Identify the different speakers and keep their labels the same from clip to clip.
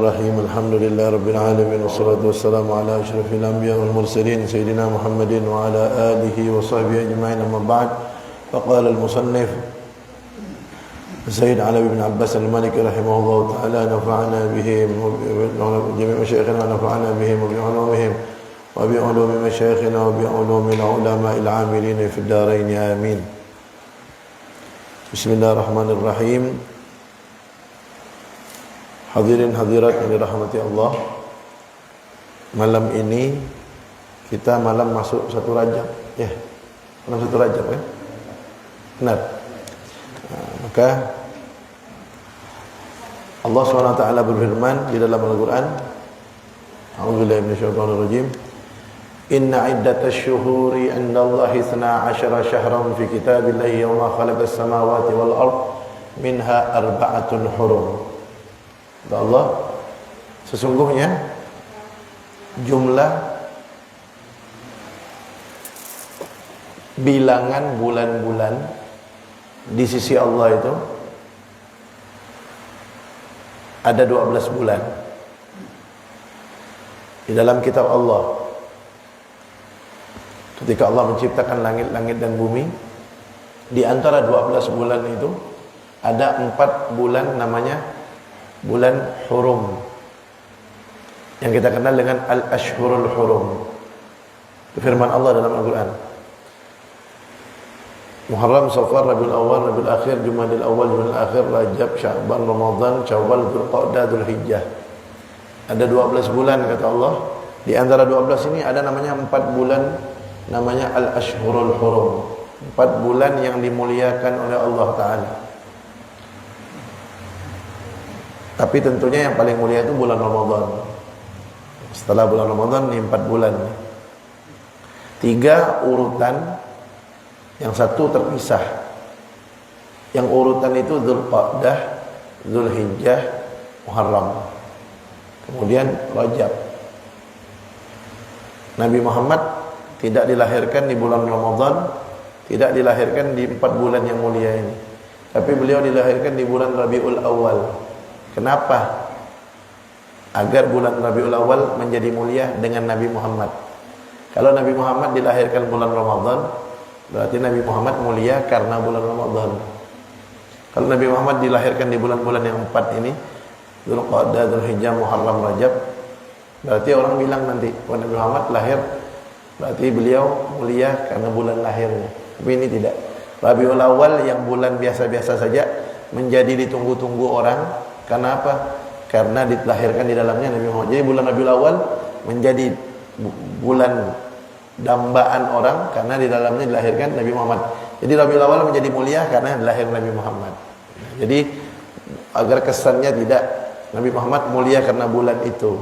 Speaker 1: Bismillahirrahmanirrahim. Alhamdulillahirabbil alamin wassalatu wassalamu ala asyrafil anbiya'i wal mursalin sayyidina Muhammadin wa ala alihi wa sahbihi ajma'in. Amma ba'd. Faqala al-musannif Sayyid Ali bin Abbas al-Maliki rahimahullah ta'ala nafa'ana bihim wa jami' masyayikhina nafa'ana bihim wa bi'ulumihim wa bi'ulumi masyayikhina wa bi'ulumi al-ulama'il 'amilin fid darain amin. Bismillahirrahmanirrahim. Hadirin hadirat yang dirahmati Allah, malam ini kita malam masuk 1 Rajab, ya, malam 1 Rajab kan? Benar. Maka Allah SWT berfirman di dalam Al-Quran, A'udzubillahi minasyaitonir rajim, Inna iddatash syuhuri 'indallahi 12 syahran fi kitabillahi yawma khalaqas samawati wal ard minha arba'atun hurum. Kata Allah, sesungguhnya jumlah bilangan bulan-bulan di sisi Allah itu ada 12 bulan di dalam kitab Allah. Ketika Allah menciptakan langit-langit dan bumi, di antara 12 bulan itu ada 4 bulan namanya bulan hurum, yang kita kenal dengan al-ashhurul hurum. Firman Allah dalam Al-Quran, Muharram, Safar, Rabiul Awal, Rabiul Akhir, Jumadil Awal, Jumadil Akhir, Rajab, Sya'ban, Ramadan, Syawal, Dzulqa'dah, Dzulhijjah. Ada 12 bulan kata Allah. Di antara 12 ini ada namanya 4 bulan namanya al-ashhurul hurum. 4 bulan yang dimuliakan oleh Allah Ta'ala. Tapi tentunya yang paling mulia itu bulan Ramadan. Setelah bulan Ramadan ini 4 bulan. 3 urutan, yang 1 terpisah. Yang urutan itu Dzulqa'dah, Dzulhijjah, Muharram. Kemudian Rajab. Nabi Muhammad tidak dilahirkan di bulan Ramadan, tidak dilahirkan di 4 bulan yang mulia ini. Tapi beliau dilahirkan di bulan Rabiul Awal. Kenapa? Agar bulan Rabiul Awal menjadi mulia dengan Nabi Muhammad. Kalau Nabi Muhammad dilahirkan bulan Ramadan, berarti Nabi Muhammad mulia karena bulan Ramadan. Kalau Nabi Muhammad dilahirkan di bulan-bulan yang 4 ini, Dzulqa'dah, Dzulhijjah, Muharram, Rajab, berarti orang bilang nanti, oh, Nabi Muhammad lahir, berarti beliau mulia karena bulan lahirnya. Tapi ini tidak. Rabiul Awal yang bulan biasa-biasa saja menjadi ditunggu-tunggu orang. Karena apa? Karena dilahirkan di dalamnya Nabi Muhammad. Jadi bulan Rabiul Awal menjadi bulan dambaan orang karena di dalamnya dilahirkan Nabi Muhammad. Jadi Rabiul Awal menjadi mulia karena dilahirkan Nabi Muhammad. Jadi agar kesannya tidak Nabi Muhammad mulia karena bulan itu,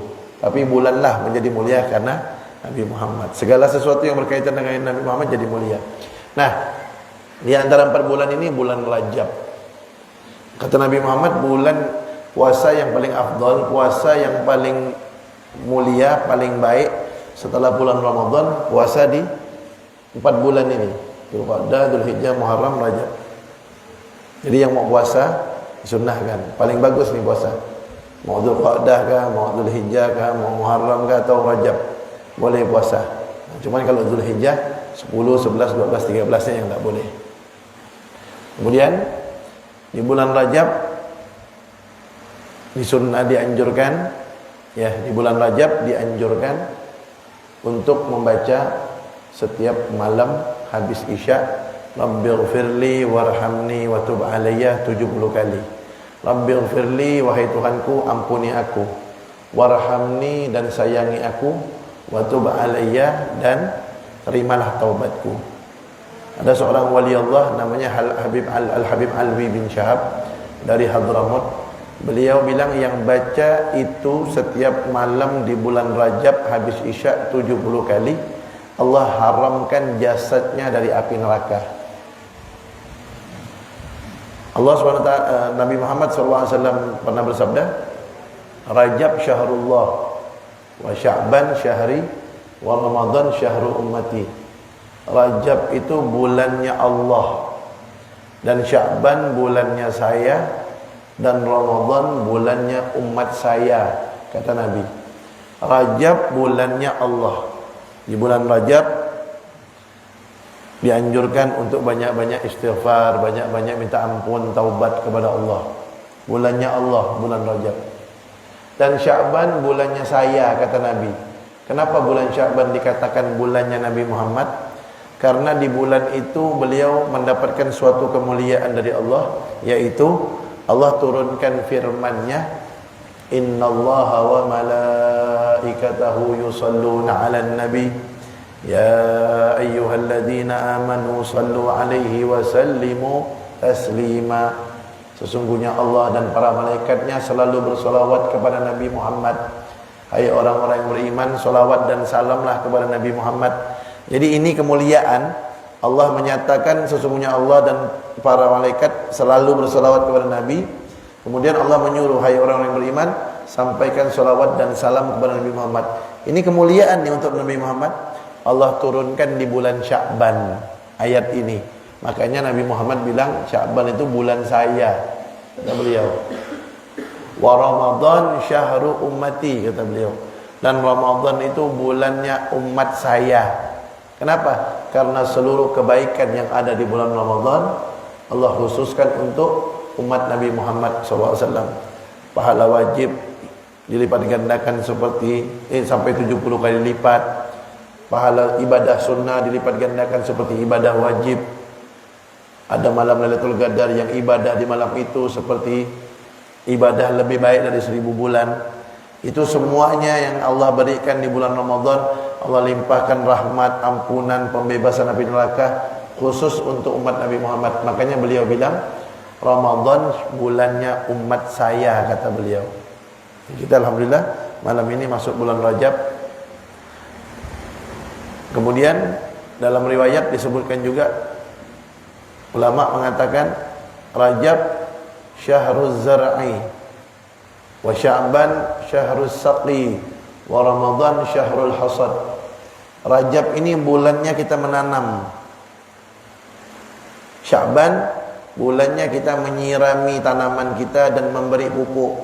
Speaker 1: tapi bulanlah menjadi mulia karena Nabi Muhammad. Segala sesuatu yang berkaitan dengan Nabi Muhammad jadi mulia. Nah, di antara 4 bulan ini bulan Rajab. Kata Nabi Muhammad, bulan puasa yang paling afdal, puasa yang paling mulia, paling baik setelah bulan Ramadan, puasa di 4 bulan ini, Dzulqa'dah, Dzulhijjah, Muharram, Rajab. Jadi yang mau puasa disunnahkan, paling bagus nih puasa. Mau Dzulqa'dah kah, mau Dzulhijjah kah, mau Muharram kah atau Rajab, boleh puasa. Cuman kalau Dzulhijjah 10, 11, 12, 13-nya yang enggak boleh. Kemudian di bulan Rajab dianjurkan, ya, di bulan Rajab dianjurkan untuk membaca setiap malam habis Isya, Rabbighfirli warhamni wa tub alayya 70 kali. Rabbighfirli, wahai Tuhanku, ampuni aku, warhamni, dan sayangi aku, wa tub alayya, dan terimalah taubatku. Ada seorang wali Allah namanya Al-Habib Alwi bin Syahab dari Hadramut. Beliau bilang yang baca itu setiap malam di bulan Rajab habis Isya 70 kali, Allah haramkan jasadnya dari api neraka. Allah SWT, Nabi Muhammad SAW pernah bersabda, Rajab syahrullah, wa Sya'ban syahri, wa Ramadan syahru ummati. Rajab itu bulannya Allah, dan Sya'ban bulannya saya, dan Ramadan bulannya umat saya. kata Nabi. Rajab bulannya Allah. Di bulan Rajab dianjurkan untuk banyak-banyak istighfar, banyak-banyak minta ampun, taubat kepada Allah. Bulannya Allah, bulan Rajab. Dan Sya'ban bulannya saya, kata Nabi. Kenapa bulan Sya'ban dikatakan bulannya Nabi Muhammad? Karena di bulan itu beliau mendapatkan suatu kemuliaan dari Allah, yaitu Allah turunkan firman-Nya, innallaha wa malaikatahu yusalluna 'alan nabi ya ayyuhalladzina amanu sallu 'alaihi wa sallimu taslima. Sesungguhnya Allah dan para malaikatnya selalu bersolawat kepada Nabi Muhammad. Hai orang-orang yang beriman, solawat dan salamlah kepada Nabi Muhammad. Jadi ini kemuliaan. Allah menyatakan sesungguhnya Allah dan para malaikat selalu bersolawat kepada Nabi. Kemudian Allah menyuruh, hai orang-orang yang beriman, sampaikan solawat dan salam kepada Nabi Muhammad. Ini kemuliaan nih untuk Nabi Muhammad. Allah turunkan di bulan Sya'ban ayat ini. Makanya Nabi Muhammad bilang Sya'ban itu bulan saya, kata beliau. Wa Ramadan syahru ummati, kata beliau. Dan Ramadan itu bulannya umat saya. Kenapa? Karena seluruh kebaikan yang ada di bulan Ramadan Allah khususkan untuk umat Nabi Muhammad SAW. Pahala wajib dilipat gandakan seperti sampai 70 kali lipat. Pahala ibadah sunnah dilipat gandakan seperti ibadah wajib. Ada malam Lailatul Qadar yang ibadah di malam itu seperti ibadah lebih baik dari 1000 bulan. Itu semuanya yang Allah berikan di bulan Ramadan. Allah limpahkan rahmat, ampunan, pembebasan api neraka khusus untuk umat Nabi Muhammad. Makanya beliau bilang Ramadan bulannya umat saya, kata beliau. Kita alhamdulillah malam ini masuk bulan Rajab. Kemudian dalam riwayat disebutkan juga, ulama mengatakan Rajab syahruz zar'i wa Sya'ban syahrus saqi wa Ramadan syahrul hasad. Rajab ini bulannya kita menanam. Sya'ban bulannya kita menyirami tanaman kita dan memberi pupuk.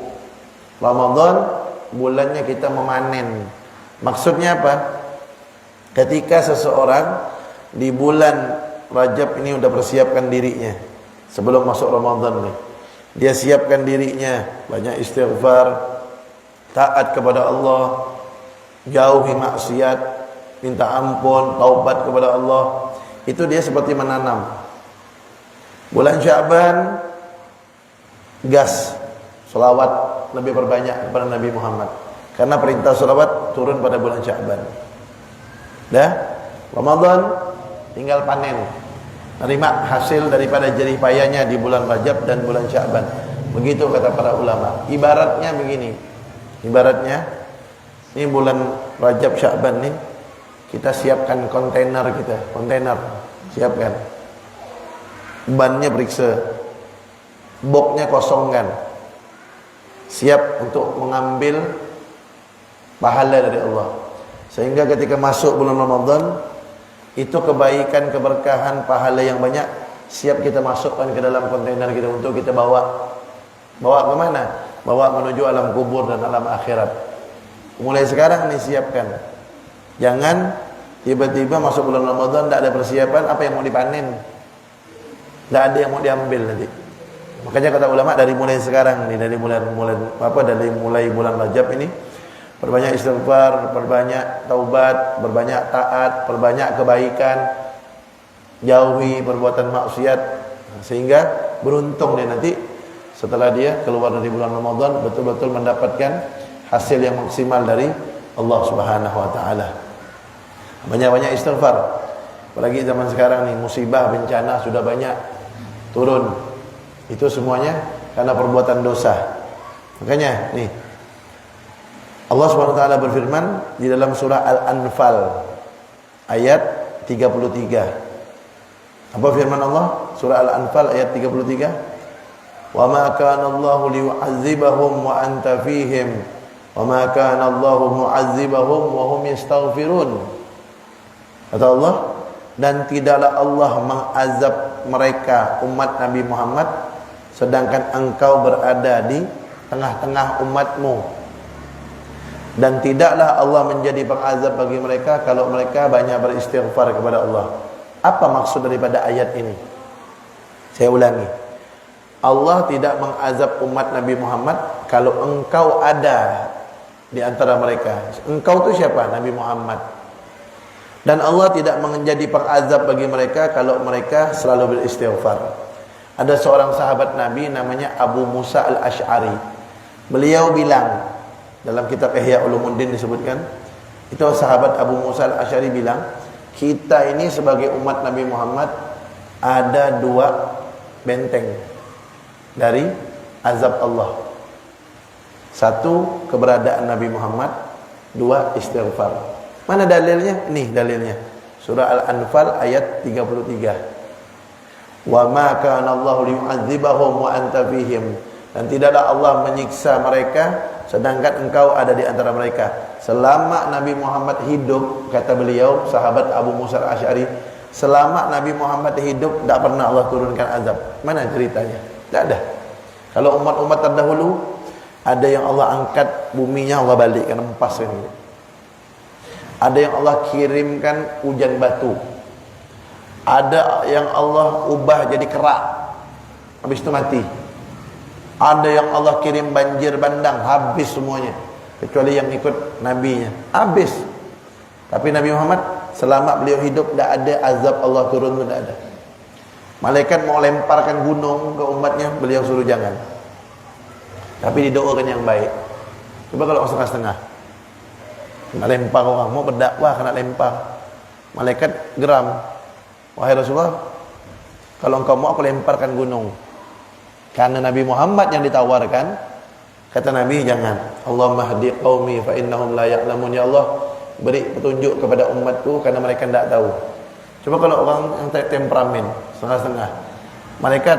Speaker 1: Ramadan bulannya kita memanen. Maksudnya apa? Ketika seseorang di bulan Rajab ini sudah persiapkan dirinya sebelum masuk Ramadan nih. Dia siapkan dirinya, banyak istighfar, taat kepada Allah, jauhi maksiat, minta ampun, taubat kepada Allah. Itu dia seperti menanam. Bulan Sya'ban gas, selawat lebih berbanyak kepada Nabi Muhammad. Karena perintah selawat turun pada bulan Sya'ban. Dah, Ramadan tinggal panen. Terima hasil daripada jerih payahnya di bulan Rajab dan bulan Sya'ban. Begitu kata para ulama. Ibaratnya begini. Ibaratnya ini bulan Rajab Sya'ban nih, kita siapkan kontainer kita, kontainer siapkan. Bannya periksa. Boxnya kosongkan. Siap untuk mengambil pahala dari Allah. Sehingga ketika masuk bulan Ramadan, itu kebaikan, keberkahan, pahala yang banyak siap kita masukkan ke dalam kontainer kita untuk kita bawa. Bawa ke mana? Bawa menuju alam kubur dan alam akhirat. Mulai sekarang nih siapkan. Jangan tiba-tiba masuk bulan Ramadan tidak ada persiapan, apa yang mau dipanen? Tidak ada yang mau diambil nanti. Makanya kata ulama dari mulai sekarang nih, dari mulai bulan Rajab ini, perbanyak istighfar, perbanyak taubat, perbanyak taat, perbanyak kebaikan, jauhi perbuatan maksiat, sehingga beruntung dia nanti setelah dia keluar dari bulan Ramadan betul-betul mendapatkan hasil yang maksimal dari Allah Subhanahu wa taala. Banyak-banyak istighfar. Apalagi zaman sekarang nih, musibah, bencana sudah banyak turun. Itu semuanya karena perbuatan dosa. Makanya nih Allah Subhanahu wa taala berfirman di dalam surah Al-Anfal ayat 33. Apa firman Allah? Surah Al-Anfal ayat 33. Wa ma kana Allahu liyu'adzibahum wa anta fihim wa ma kana Allahu mu'adzibahum wa hum yastaghfirun. Kata Allah, dan tidaklah Allah mengazab mereka umat Nabi Muhammad sedangkan engkau berada di tengah-tengah umatmu. Dan tidaklah Allah menjadi pengazab bagi mereka kalau mereka banyak beristighfar kepada Allah. Apa maksud daripada ayat ini? Saya ulangi. Allah tidak mengazab umat Nabi Muhammad kalau engkau ada di antara mereka. Engkau itu siapa? Nabi Muhammad. Dan Allah tidak menjadi pengazab bagi mereka kalau mereka selalu beristighfar. Ada seorang sahabat Nabi namanya Abu Musa al-Ash'ari. Beliau bilang, dalam kitab Ihya Ulumuddin disebutkan, itu sahabat Abu Musa al-Ash'ari bilang, kita ini sebagai umat Nabi Muhammad ada 2 benteng dari azab Allah. 1, keberadaan Nabi Muhammad. 2, istighfar. Mana dalilnya? Nih dalilnya. Surah Al-Anfal ayat 33. Wa ma kana Allahu liyu'adzibahum wa anta fihim. Dan tidaklah Allah menyiksa mereka sedangkan engkau ada di antara mereka. Selama Nabi Muhammad hidup, kata beliau, sahabat Abu Musa al-Ash'ari, selama Nabi Muhammad hidup tidak pernah Allah turunkan azab. Mana ceritanya? Tidak ada. Kalau umat-umat terdahulu, ada yang Allah angkat buminya, Allah balikkan, empaskan. Ada yang Allah kirimkan hujan batu. Ada yang Allah ubah jadi kerak, habis itu mati. Ada yang Allah kirim banjir bandang, habis semuanya. Kecuali yang ikut nabinya, habis. Tapi Nabi Muhammad selama beliau hidup tidak ada azab Allah turun, tidak ada. Malaikat mau lemparkan gunung ke umatnya, beliau suruh jangan. Tapi didoakan yang baik. Coba kalau setengah-setengah, nak lempar orang, mau berdakwah kena lempar. Malaikat geram. Wahai Rasulullah, kalau engkau mau aku lemparkan gunung. Karena Nabi Muhammad yang ditawarkan, kata Nabi, jangan. Allahumma hdi qaumi fa innahum la ya'lamun. Ya Allah, beri petunjuk kepada umatku karena mereka tidak tahu. Coba kalau orang yang temperamen, setengah-setengah. Malaikat,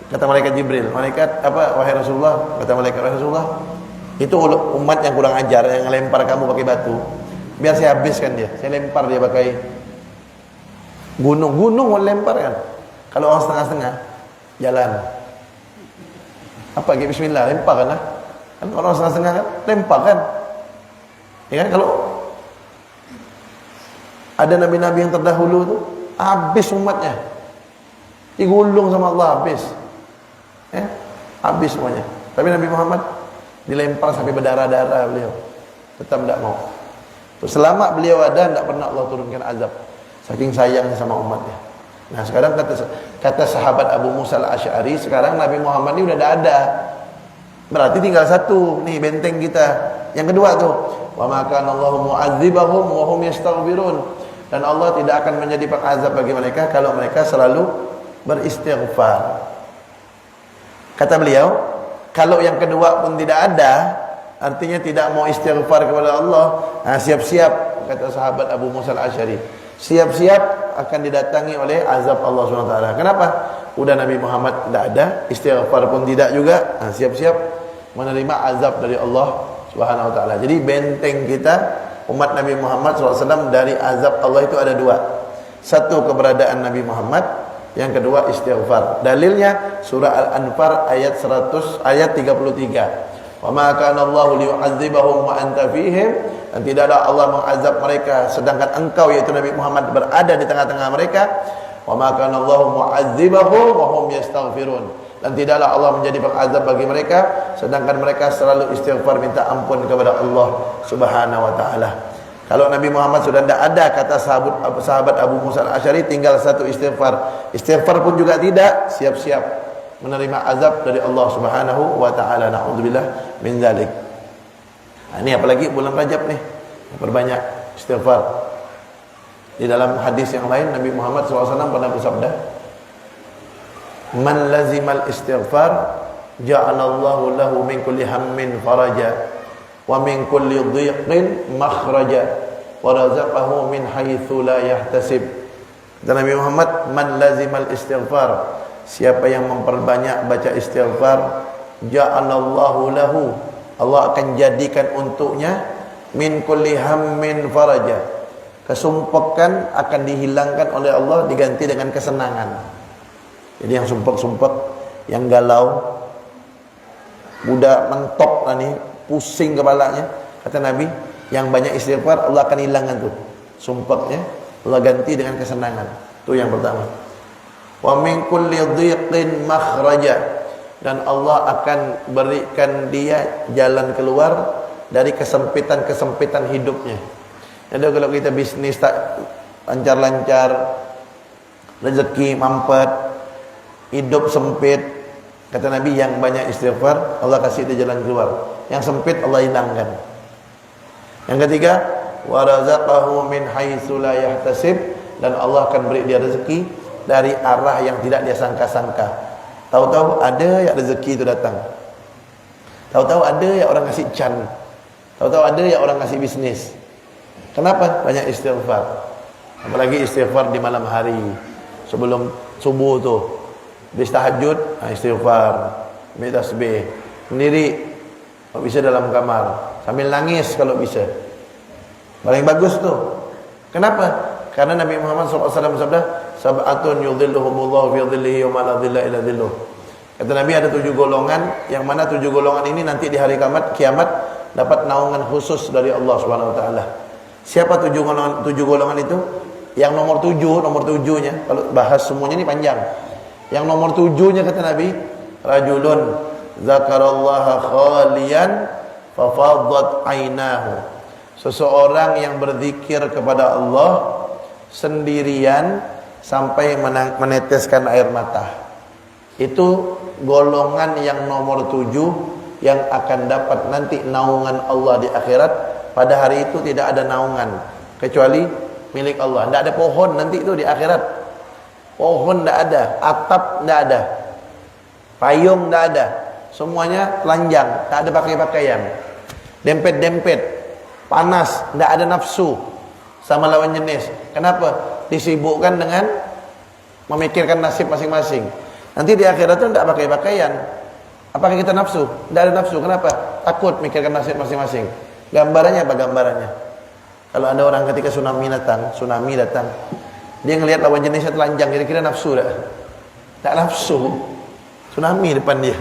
Speaker 1: kata malaikat Jibril, malaikat apa? Wahai Rasulullah, kata malaikat, wahai Rasulullah, itu umat yang kurang ajar, yang lempar kamu pakai batu. Biar saya habiskan dia. Saya lempar dia pakai gunung. Gunung mau lempar kan? Kalau orang setengah-setengah, jalan. Apa? Bismillah, lempar kan lah. Kan orang setengah-setengah kan, lempar kan. Ya kan, kalau ada nabi-nabi yang terdahulu tu, habis umatnya. Digulung sama Allah, habis. Ya, habis semuanya. Tapi Nabi Muhammad dilempar sampai berdarah-darah beliau. Tetap tidak mau. Selama beliau ada, tidak pernah Allah turunkan azab. Saking sayangnya sama umatnya. Nah sekarang kata sahabat Abu Musa al-Ash'ari, sekarang Nabi Muhammad ini udah tidak ada. Berarti tinggal 1 nih benteng kita. Yang kedua tuh, wa ma kana Allahu mu'adzibahum wa hum yastaghfirun. Dan Allah tidak akan menjadi pengazab bagi mereka kalau mereka selalu beristighfar. Kata beliau, kalau yang kedua pun tidak ada, artinya tidak mau istighfar kepada Allah. Nah, siap-siap, kata sahabat Abu Musa al-Ash'ari, siap-siap akan didatangi oleh azab Allah SWT. Kenapa? Udah Nabi Muhammad tidak ada, istighfar pun tidak juga. Nah, siap-siap menerima azab dari Allah Subhanahu wa taala. Jadi benteng kita umat Nabi Muhammad SAW dari azab Allah itu ada 2. 1, keberadaan Nabi Muhammad. Yang kedua, istighfar. Dalilnya surah Al-Anfal ayat 33. Wa ma kana Allahu liyu'adzibahum wa anta fihim. Dan tidaklah Allah mengazab mereka sedangkan engkau yaitu Nabi Muhammad berada di tengah-tengah mereka. Wa ma kana Allahu mu'adzibahum wa hum yastaghfirun. Dan tidaklah Allah menjadi pengazab bagi mereka sedangkan mereka selalu istighfar minta ampun kepada Allah Subhanahu wa taala. Kalau Nabi Muhammad sudah tidak ada, kata sahabat Abu Musa al-Ash'ari, tinggal 1 istighfar. Istighfar pun juga tidak, siap-siap menerima azab dari Allah Subhanahu wa taala. Na'udzubillah min dzalik. Nah, ini apalagi bulan Rajab nih, perbanyak istighfar. Di dalam hadis yang lain Nabi Muhammad SAW pernah bersabda, "Man lazimal istighfar ja'alallahu lahu min kulli hammin faraja wa min kulli dhiqin makhraja wa razaqahu min haitsu la yahtasib." Kata Nabi Muhammad, "Man lazimal istighfar." Siapa yang memperbanyak baca istighfar, ja'alallahu lahu, Allah akan jadikan untuknya min kulli hammin faraja. Kesumpekan akan dihilangkan oleh Allah, diganti dengan kesenangan. Jadi yang sumpek-sumpek, yang galau, budak mentok lah nih, pusing kepalanya, Kata Nabi, yang banyak istighfar Allah akan hilangkan tuh sumpahnya, Allah ganti dengan kesenangan. Itu yang pertama. Wa min kulli dhiqin makhraja, dan Allah akan berikan dia jalan keluar dari kesempitan-kesempitan hidupnya. Jadi kalau kita bisnis tak lancar-lancar, rezeki mampet, hidup sempit, kata Nabi yang banyak istighfar Allah kasih dia jalan keluar. Yang sempit Allah hilangkan. Yang ketiga, wa razaqahu min haitsu la yahtasib, dan Allah akan beri dia rezeki dari arah yang tidak dia sangka-sangka. Tahu-tahu ada ya rezeki itu datang. Tahu-tahu ada ya orang kasih can. Tahu-tahu ada ya orang kasih bisnis. Kenapa? Banyak istighfar. Apalagi istighfar di malam hari sebelum subuh tu. Habis tahajud, istighfar, baca tasbih, sendiri kalau bisa dalam kamar, sambil nangis kalau bisa. Paling bagus tu. Kenapa? Karena Nabi Muhammad SAW bersabda, sab'atun yudhilluhumullahu fi dhillihi yawma la dhilla illa dhilluh. Kata Nabi ada 7 golongan, yang mana 7 golongan ini nanti di hari kiamat dapat naungan khusus dari Allah Subhanahu wa taala. Siapa 7 golongan itu? Yang nomor 7-nya, kalau bahas semuanya ini panjang. Yang nomor 7-nya kata Nabi, rajulun zakarallaha khalian fafadhat ainahu. Seseorang yang berzikir kepada Allah sendirian sampai meneteskan air mata. Itu golongan yang nomor 7 yang akan dapat nanti naungan Allah di akhirat. Pada hari itu tidak ada naungan kecuali milik Allah. Tidak ada pohon nanti itu di akhirat. Pohon tidak ada, atap tidak ada, payung tidak ada, semuanya telanjang, tak ada pakaian, dempet-dempet, panas, tidak ada nafsu sama lawan jenis. Kenapa? Disibukkan dengan memikirkan nasib masing-masing. Nanti di akhirat itu tidak pakai pakaian. Apakah kita nafsu? Tidak ada nafsu. Kenapa? Takut mikirkan nasib masing-masing. Gambarannya apa gambarannya? Kalau ada orang ketika tsunami datang, dia ngelihat lawan jenisnya telanjang, kira-kira nafsu tak? Tak nafsu. Tsunami depan dia.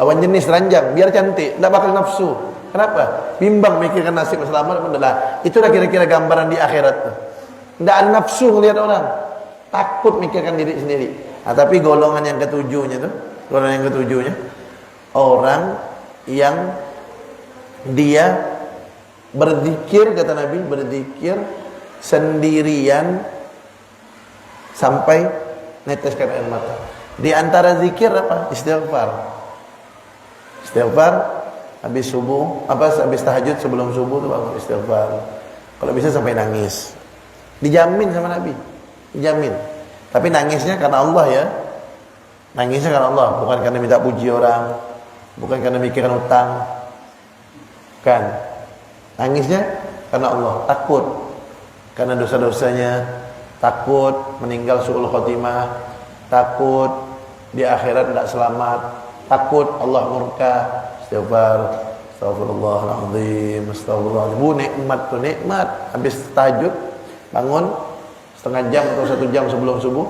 Speaker 1: Lawan jenis telanjang, biar cantik, tak bakal nafsu. Kenapa? Bimbang mikirkan nasib selamat adalah. Itulah kira-kira gambaran di akhirat. Tidak ada nafsu ngelihat orang. Takut mikirkan diri sendiri. Nah, tapi golongan yang ketujuhnya tu, orang yang dia berzikir, kata Nabi, berzikir sendirian sampai neteskan air mata. Di antara zikir apa? Istighfar. Istighfar habis subuh, habis tahajud sebelum subuh tu bangun istighfar. Kalau bisa sampai nangis. Dijamin sama Nabi. Dijamin. Tapi nangisnya karena Allah ya. Nangisnya karena Allah, bukan karena minta puji orang, bukan karena mikirkan utang. Kan? Nangisnya karena Allah, takut karena dosa-dosanya, takut meninggal su'ul khotimah, takut di akhirat tidak selamat, takut Allah murka. Istighfar, astagfirullahaladzim, astagfirullahaladzim. Bu, nikmat tuh, nikmat. Habis tahajud, bangun setengah jam atau 1 jam sebelum subuh,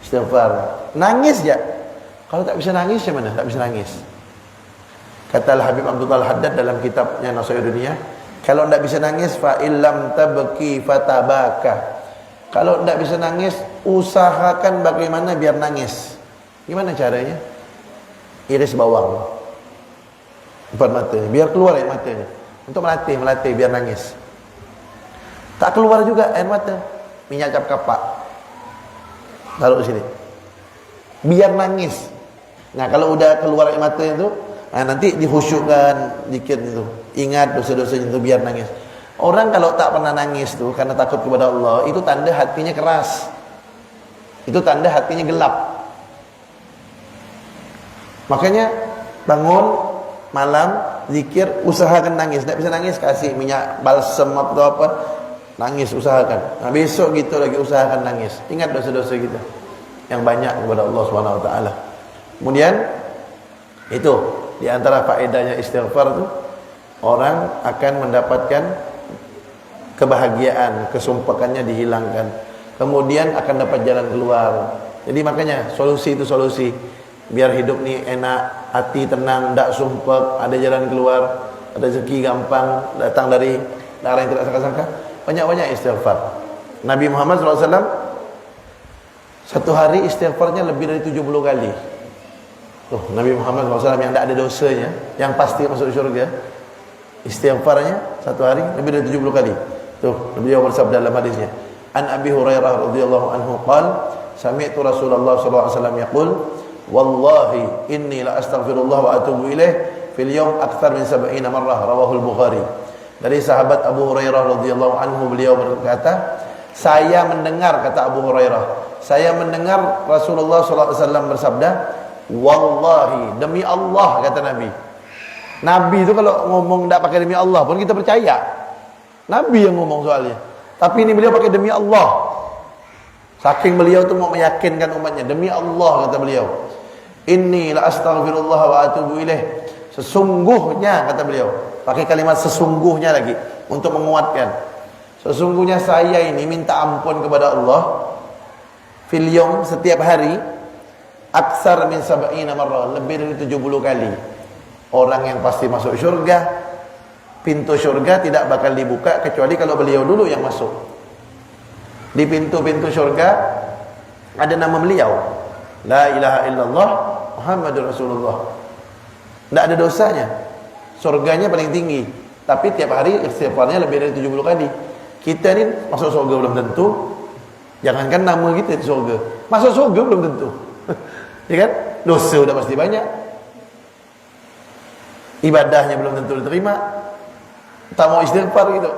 Speaker 1: istighfar. Nangis ya? Kalau tak bisa nangis, macam mana? Tak bisa nangis. Kata Habib Abdullah Al-Haddad dalam kitabnya Nasihat Dunia, kalau tidak bisa nangis, fa illam tabki fatabaka. Kalau tidak bisa nangis, usahakan bagaimana biar nangis. Gimana caranya? Iris bawang 4 mata, biar keluar air matanya. Untuk melatih biar nangis. Tak keluar juga air mata, minyak cap kapak, taruh sini, biar nangis. Nah kalau udah keluar air mata itu, nanti dihusyukkan dikit itu, ingat dosa-dosanya itu biar nangis. Orang kalau tak pernah nangis tuh karena takut kepada Allah, itu tanda hatinya keras. Itu tanda hatinya gelap. Makanya bangun malam zikir, usahakan nangis. Tak bisa nangis, kasih minyak balsam atau apa, nangis, usahakan. Nah, besok gitu lagi usahakan nangis. Ingat dosa-dosa kita yang banyak kepada Allah Subhanahu wa taala. Kemudian itu di antara faedahnya istighfar itu, orang akan mendapatkan kebahagiaan, kesumpakannya dihilangkan. Kemudian akan dapat jalan keluar. Jadi makanya solusi itu solusi. Biar hidup ni enak, hati tenang, tak sumpah, ada jalan keluar. rezeki gampang datang dari arah yang tidak sangka-sangka. Banyak-banyak istighfar. Nabi Muhammad SAW satu hari istighfarnya lebih dari 70 kali. Tuh, Nabi Muhammad SAW yang tidak ada dosanya, yang pasti masuk syurga, istighfarnya satu hari lebih dari 70 kali. Tuh, beliau bersabda dalam hadisnya, An Abi Hurairah radhiyallahu anhu qala, sami'tu Rasulullah sallallahu alaihi wasallam yaqul, wallahi inni la astaghfirullah wa atubu ilaih fil yawm akthar min 70 marrah, rawahu al-Bukhari. Dari sahabat Abu Hurairah radhiyallahu anhu, beliau berkata, saya mendengar, kata Abu Hurairah, saya mendengar Rasulullah sallallahu alaihi wasallam bersabda, wallahi, demi Allah, kata Nabi. Nabi itu kalau ngomong tidak pakai demi Allah pun kita percaya. Nabi yang ngomong soalnya. Tapi ini beliau pakai demi Allah. Saking beliau tu mau meyakinkan umatnya, demi Allah, kata beliau. Inni la astaghfirullah wa atubu ilaih. Sesungguhnya, kata beliau, pakai kalimat sesungguhnya lagi untuk menguatkan. Sesungguhnya saya ini minta ampun kepada Allah fil yawm, setiap hari, aksar min 70 marrah, lebih dari 70 kali. Orang yang pasti masuk syurga, pintu syurga tidak bakal dibuka kecuali kalau beliau dulu yang masuk. Di pintu-pintu syurga ada nama beliau, la ilaha illallah Muhammadur Rasulullah. Tidak ada dosanya, surganya paling tinggi. Tapi tiap hari istighfarnya lebih dari 70 kali. Kita ni masuk surga belum tentu. Jangankan nama kita di surga, masuk surga belum tentu. Ya kan? Dosa sudah pasti banyak, ibadahnya belum tentu diterima, tak mau istighfar gitu.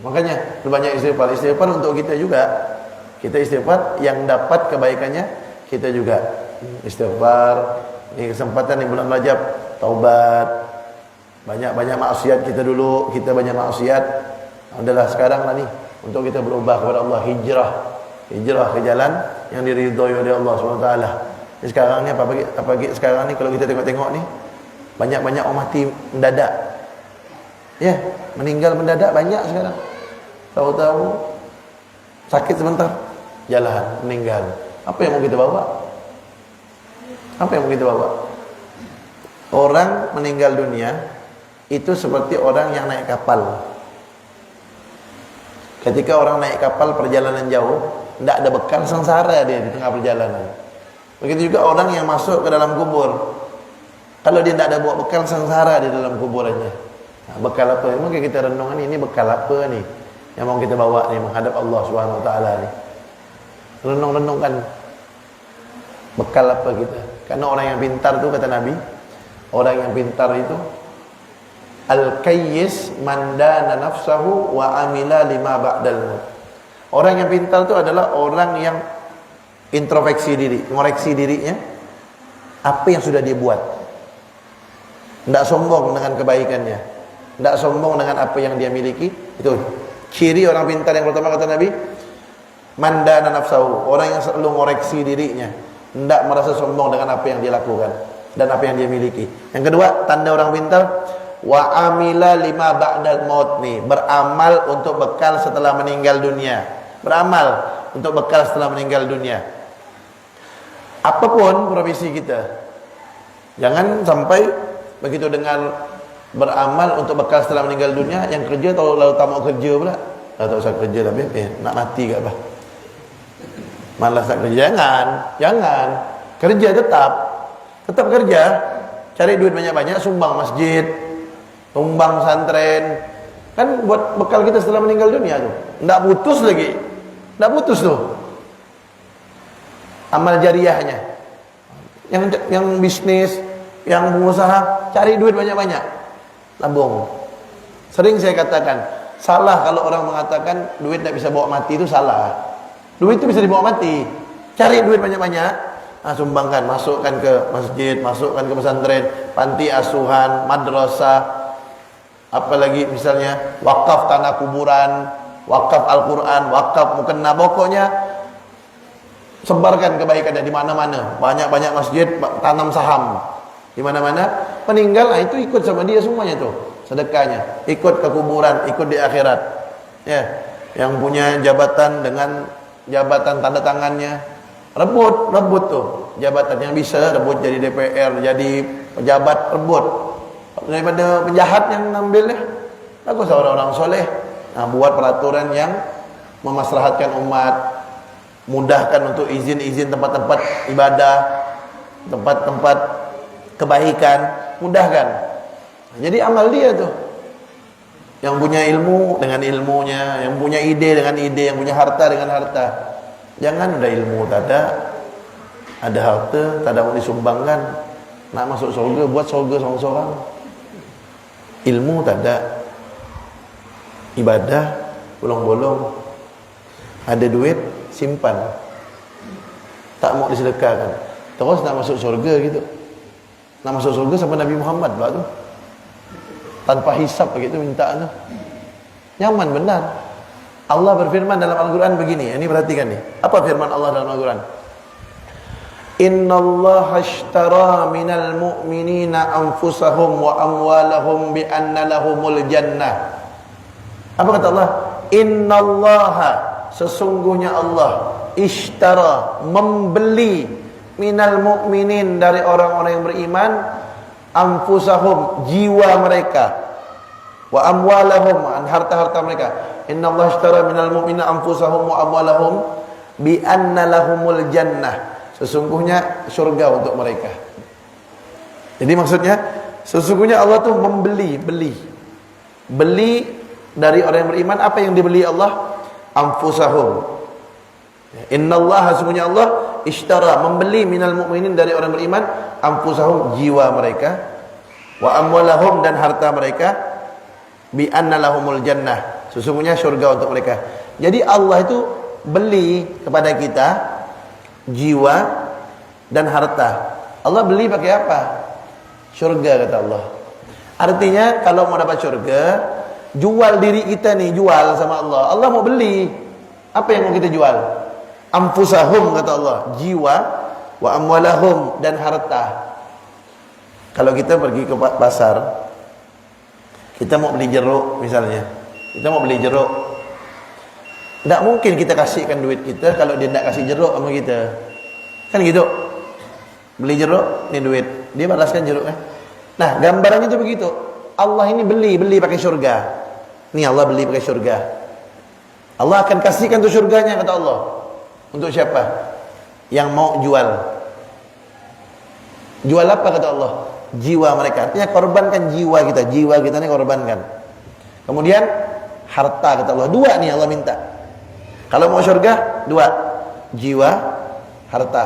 Speaker 1: Makanya banyak istighfar. Istighfar untuk kita juga. Kita istighfar yang dapat kebaikannya kita juga. Istighfar. Ini kesempatan di bulan Rajab, taubat. Banyak-banyak maksiat kita dulu, kita banyak maksiat. Adalah sekarang lah ni untuk kita berubah kepada Allah, hijrah ke jalan yang diridhoi oleh Allah SWT. Sekarang ni apa sekarang ni kalau kita tengok-tengok ni, banyak-banyak orang mati mendadak. Ya, meninggal mendadak banyak sekarang. Tahu-tahu sakit sebentar, jalan meninggal. Apa yang mau kita bawa? Apa yang mau kita bawa? Orang meninggal dunia itu seperti orang yang naik kapal. Ketika orang naik kapal perjalanan jauh, tidak ada bekal, sengsara dia di tengah perjalanan. Begitu juga orang yang masuk ke dalam kubur. Kalau dia tidak ada bawa bekal, sengsara di dalam kuburannya. Nah, bekal apa? Mungkin kita renungan ini bekal apa ni yang mau kita bawa ni menghadap Allah Subhanahu Wa Taala ni. Renung-renungkan bekal apa kita. Karena orang yang pintar tu, kata Nabi, orang yang pintar itu al-kayyis man dana nafsahu wa amila lima ba'dal maut. Orang yang pintar itu adalah orang yang introspeksi diri, ngoreksi dirinya apa yang sudah dia buat. Tidak sombong dengan kebaikannya, tidak sombong dengan apa yang dia miliki. Itu ciri orang pintar yang pertama, kata Nabi, man dana nafsahu, orang yang selalu ngoreksi dirinya, tidak merasa sombong dengan apa yang dia lakukan dan apa yang dia miliki. Yang kedua, tanda orang pintar, wa amila lima ba'dal maut, nih, beramal untuk bekal setelah meninggal dunia. Beramal untuk bekal setelah meninggal dunia. Apapun profesi kita, jangan sampai begitu dengan beramal untuk bekal setelah meninggal dunia, yang kerja lalu tak mau kerja pula. Tak usah kerja tapi nak mati ke apa? Malas tak kerja. Jangan. Kerja tetap kerja. Cari duit banyak-banyak, sumbang masjid, tumbang pesantren, kan buat bekal kita setelah meninggal dunia tu. Tidak putus lagi, tidak putus tu amal jariahnya. Yang bisnis, yang pengusaha, cari duit banyak-banyak, tabung. Sering saya katakan, salah kalau orang mengatakan duit tidak bisa bawa mati, itu salah. Duit itu bisa dibawa mati. Cari duit banyak-banyak, sumbangkan, masukkan ke masjid, masukkan ke pesantren, panti asuhan, madrasah, apalagi misalnya wakaf tanah kuburan, wakaf Al-Quran, wakaf mukena, pokoknya sebarkan kebaikannya di mana-mana. Banyak-banyak masjid, tanam saham di mana-mana. Peninggal, itu ikut sama dia semuanya tuh sedekahnya, ikut ke kuburan, ikut di akhirat. Ya, yang punya jabatan dengan jabatan tanda tangannya, rebut tuh jabatan. Yang bisa rebut jadi DPR, jadi pejabat, rebut. daripada penjahat yang ngambilnya. Bagus orang-orang soleh. Nah, buat peraturan yang memaslahatkan umat, mudahkan untuk izin-izin tempat-tempat ibadah, tempat-tempat kebaikan, mudahkan. Jadi amal dia tuh. Yang punya ilmu dengan ilmunya, yang punya ide dengan ide, yang punya harta dengan harta. Jangan ada ilmu tak ada harta tak ada mau disumbangkan. Nak masuk surga, buat surga seorang-seorang. Ilmu tak ada, ibadah bolong-bolong. Ada duit simpan, tak mau disedekahkan. Terus nak masuk surga gitu. Nak masuk surga sama Nabi Muhammad pula tu, tanpa hisap begitu minta tu. Nyaman benar. Allah berfirman dalam Al-Quran begini. Ini perhatikan nih. Apa firman Allah dalam Al-Quran? Innallaha ashtara minal mu'minina anfusahum wa amwalahum bi anna lahumul jannah. Apa kata Allah? Innallaha, sesungguhnya Allah, ishtara, membeli, minal mu'minin, dari orang-orang yang beriman, anfusahum, jiwa mereka, wa amwalahum, harta-harta mereka. Innallaha ishtara minal mu'minina anfusahum wa amwalahum bi anna lahumul jannah. Sesungguhnya surga untuk mereka. Jadi maksudnya sesungguhnya Allah tuh beli dari orang yang beriman. Apa yang dibeli Allah? Anfusahum. Innallaha, sesungguhnya Allah, ishtara, membeli minal mu'minin, dari orang beriman, anfusahum, jiwa mereka, wa amwalahum, dan harta mereka, bi anna lahumul jannah, sesungguhnya surga untuk mereka. Jadi Allah itu beli kepada kita jiwa dan harta. Allah beli pakai apa? Surga, kata Allah. Artinya kalau mau dapat surga, jual diri kita nih, jual sama Allah. Allah mau beli. Apa yang mau kita jual? Anfusahum, kata Allah, jiwa, wa amwalahum, dan harta. Kalau kita pergi ke pasar, kita mau beli jeruk misalnya, kita mau beli jeruk, tidak mungkin kita kasihkan duit kita kalau dia tidak kasih jeruk sama kita, kan gitu. Beli jeruk, ini duit, dia balaskan jeruknya. Nah, gambarannya itu begitu. Allah ini beli pakai surga. Ini Allah beli pakai surga. Allah akan kasihkan tuh surganya, kata Allah. Untuk siapa? Yang mau jual. Jual apa, kata Allah? Jiwa mereka. Artinya korbankan jiwa kita. Jiwa kita ini korbankan. Kemudian harta, kata Allah. Dua nih Allah minta. Kalau mau surga, dua. Jiwa, harta.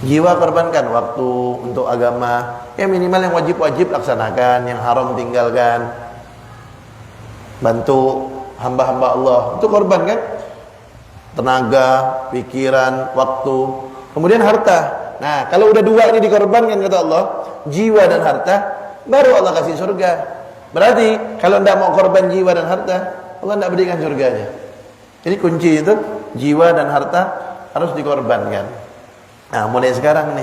Speaker 1: Jiwa korbankan, waktu untuk agama. Ya minimal yang wajib-wajib laksanakan, yang haram tinggalkan. Bantu hamba-hamba Allah. Itu korban kan? Tenaga, pikiran, waktu. Kemudian harta. Nah, kalau udah dua ini dikorbankan, kata Allah, jiwa dan harta, baru Allah kasih surga. Berarti kalau tidak mau korban jiwa dan harta, Allah tidak berikan surganya. Jadi kunci itu jiwa dan harta harus dikorbankan. Nah, mulai sekarang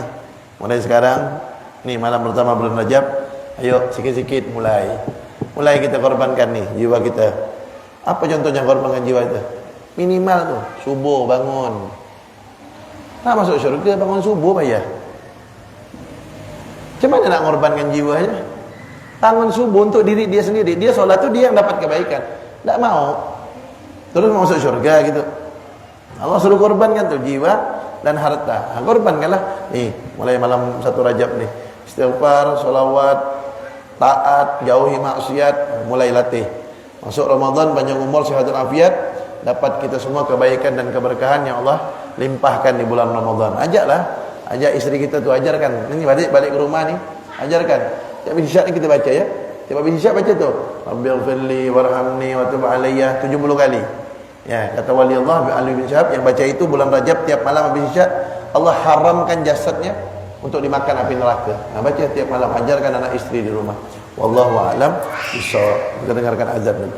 Speaker 1: nih malam pertama bulan Rajab, ayo sikit-sikit mulai kita korbankan nih jiwa kita. Apa contohnya korbankan jiwa itu? Minimal tuh subuh bangun. Nah, masuk surga bangun subuh Pak ya. Macam mana nak korbankan jiwanya? Bangun subuh untuk diri dia sendiri. Dia sholat tuh dia yang dapat kebaikan. Tak mau. Terus mau masuk surga gitu. Allah suruh korbankan tuh jiwa dan harta. Nah, korbankanlah. Nih, mulai malam 1 Rajab nih. Istighfar, sholawat, taat, jauhi maksiat, mulai latih. Masuk Ramadan panjang umur, sehat dan afiat, dapat kita semua kebaikan dan keberkahan yang Allah limpahkan di bulan Ramadan. Ajak istri kita tuh, ajarkan. Ini balik ke rumah nih, ajarkan. Tiap habis isya kita baca ya. Tiap habis isya baca tuh. Rabbighfirli warhamni wa tub alayya 70 kali. Ya, kata wali Allah Ali bin Syahab, yang baca itu bulan Rajab tiap malam habis isya, Allah haramkan jasadnya untuk dimakan api neraka. Nah, baca tiap malam, ajarkan anak istri di rumah. Wallahu a'lam bishawab. Kita dengarkan azan dulu.